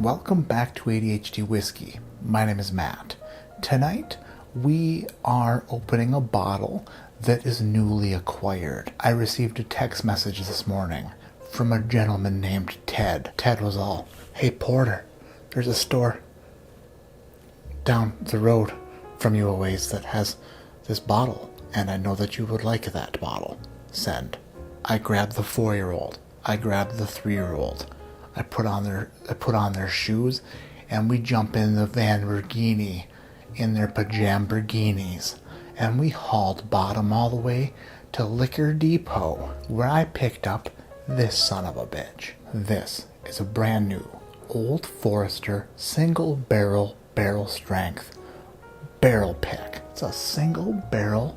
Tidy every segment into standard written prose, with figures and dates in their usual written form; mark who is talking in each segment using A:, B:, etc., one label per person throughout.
A: Welcome back to ADHD Whiskey. My name is Matt. Tonight, we are opening a bottle that is newly acquired. I received a text message this morning from a gentleman named Ted. Ted was all, "Hey Porter, there's a store down the road from you a ways that has this bottle, and I know that you would like that bottle. Send." I grabbed the 4-year-old. I grabbed the 3-year-old. I put on their shoes, and we jump in the Lamborghini in their pajamborghinis, and we hauled bottom all the way to Liquor Depot, where I picked up this son of a bitch. This is a brand new Old Forester single barrel strength barrel pick. It's a single barrel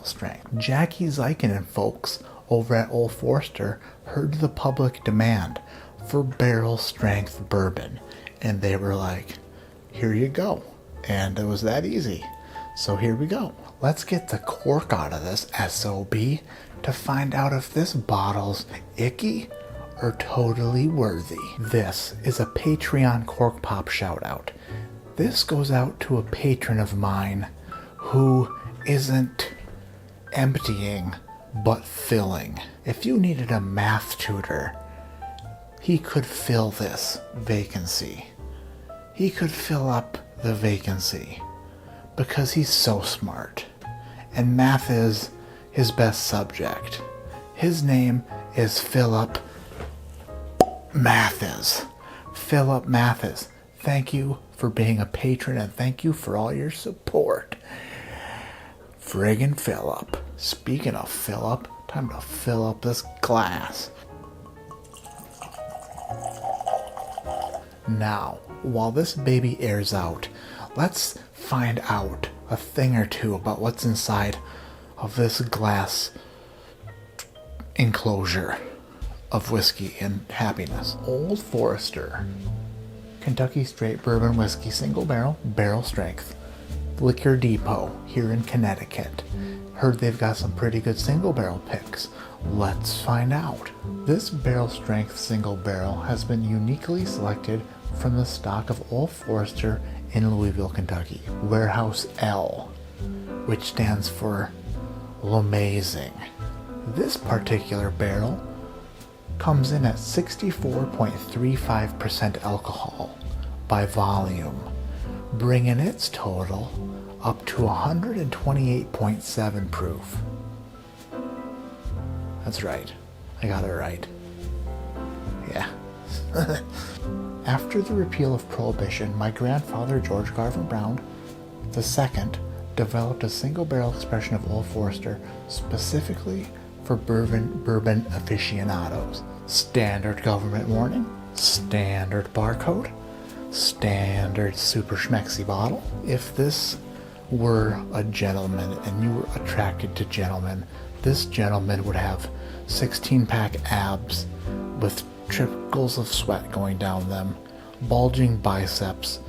A: strength. Jackie Zeiken and folks over at Old Forester heard the public demand for barrel strength bourbon, and they were like, here you go. And it was that easy. So here we go. Let's get the cork out of this SOB to find out if this bottle's icky or totally worthy. This is a Patreon cork pop shout out. This goes out to a patron of mine who isn't emptying but filling. If you needed a math tutor, he could fill this vacancy. He could fill up the vacancy because he's so smart. And math is his best subject. His name is Philip Mathis. Philip Mathis. Thank you for being a patron, and thank you for all your support. Friggin' Philip. Speaking of Philip, time to fill up this glass. Now, while this baby airs out, let's find out a thing or two about what's inside of this glass enclosure of whiskey and happiness. Old Forester, Kentucky Straight Bourbon Whiskey, single barrel strength. Liquor Depot here in Connecticut. Heard they've got some pretty good single barrel picks. Let's find out. This barrel strength single barrel has been uniquely selected from the stock of Old Forester in Louisville, Kentucky. Warehouse L, which stands for L'Amazing. This particular barrel comes in at 64.35% alcohol by volume, bringing its total up to 128.7 proof. That's right. I got it right. Yeah. After the repeal of Prohibition, my grandfather, George Garvin Brown II, developed a single-barrel expression of Old Forester specifically for bourbon aficionados. Standard government warning, standard barcode, standard super schmexy bottle. If this were a gentleman and you were attracted to gentlemen, this gentleman would have 16-pack abs with trickles of sweat going down them, bulging biceps,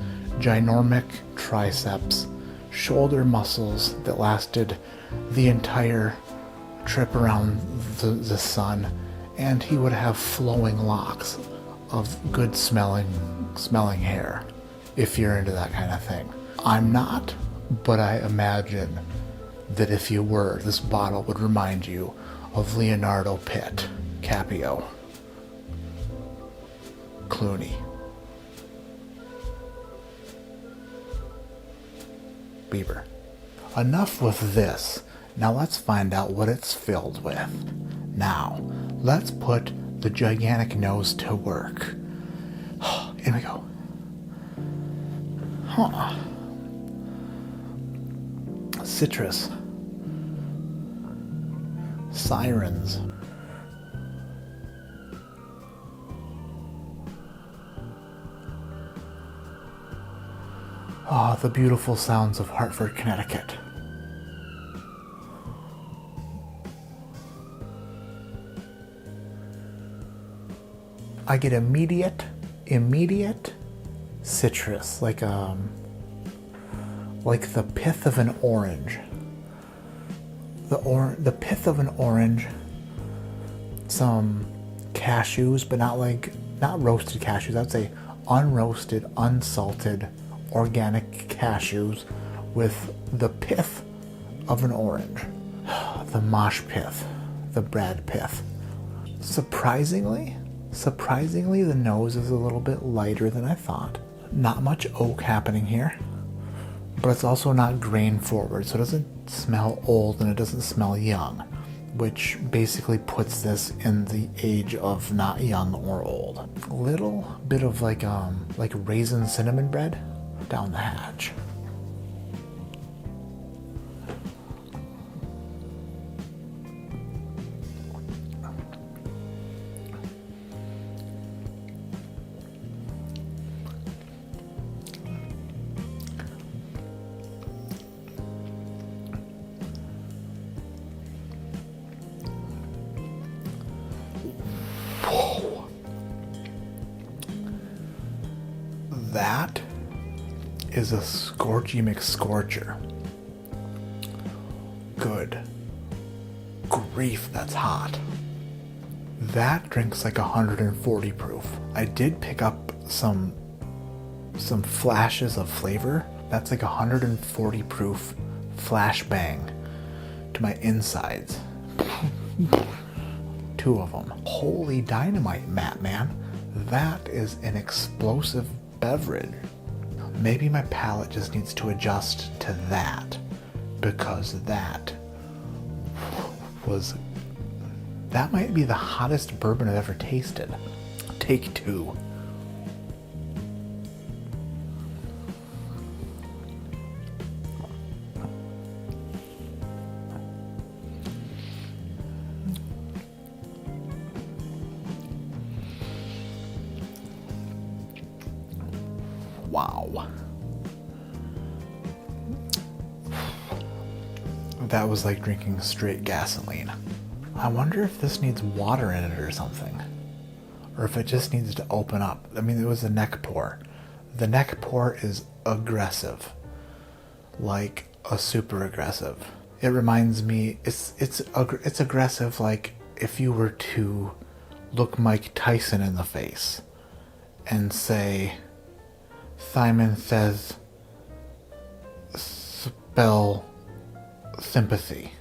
A: ginormic triceps, shoulder muscles that lasted the entire trip around the sun, and he would have flowing locks of good smelling hair, if you're into that kind of thing. I'm not, but I imagine that if you were, this bottle would remind you of Leonardo Pitt, Caprio, Clooney, Bieber. Enough with this. Now let's find out what it's filled with. Now, let's put the gigantic nose to work. Here we go. Citrus. Sirens. The beautiful sounds of Hartford, Connecticut. I get immediate citrus, like the pith of an orange. The pith of an orange, some cashews, but not roasted cashews. I'd say unroasted, unsalted, organic cashews with the pith of an orange. The mosh pith, the bread pith. Surprisingly, the nose is a little bit lighter than I thought. Not much oak happening here, but it's also not grain forward, so it doesn't smell old and it doesn't smell young, which basically puts this in the age of not young or old. A little bit of like raisin cinnamon bread down the hatch. That is a Scorchy McScorcher. Good grief, that's hot. That drinks like 140 proof. I did pick up some flashes of flavor. That's like 140 proof flashbang to my insides. 2 of them. Holy dynamite, Matt, man. That is an explosive beverage. Maybe my palate just needs to adjust to that, because that might be the hottest bourbon I've ever tasted. Take 2. Wow. That was like drinking straight gasoline. I wonder if this needs water in it or something. Or if it just needs to open up. I mean, it was a neck pour. The neck pour is aggressive. Like a super aggressive. It reminds me, it's aggressive like if you were to look Mike Tyson in the face and say, Simon says, spell sympathy.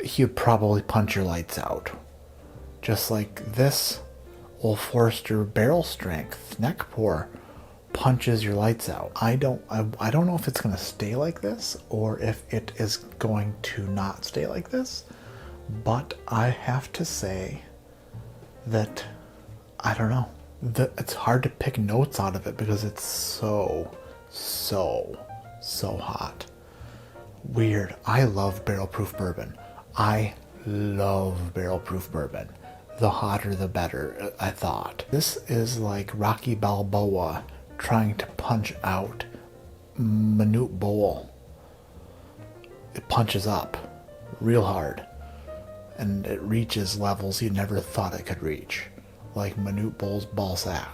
A: He'd probably punch your lights out. Just like this Old Forester barrel strength neck pour punches your lights out. I don't know if it's gonna stay like this or if it is going to not stay like this, but I have to say that I don't know. It's hard to pick notes out of it because it's so hot. Weird. I love barrel proof bourbon. I love barrel proof bourbon. The hotter the better, I thought. This is like Rocky Balboa trying to punch out Manute Bol. It punches up real hard and it reaches levels you never thought it could reach, like Manute Bol's ball sack.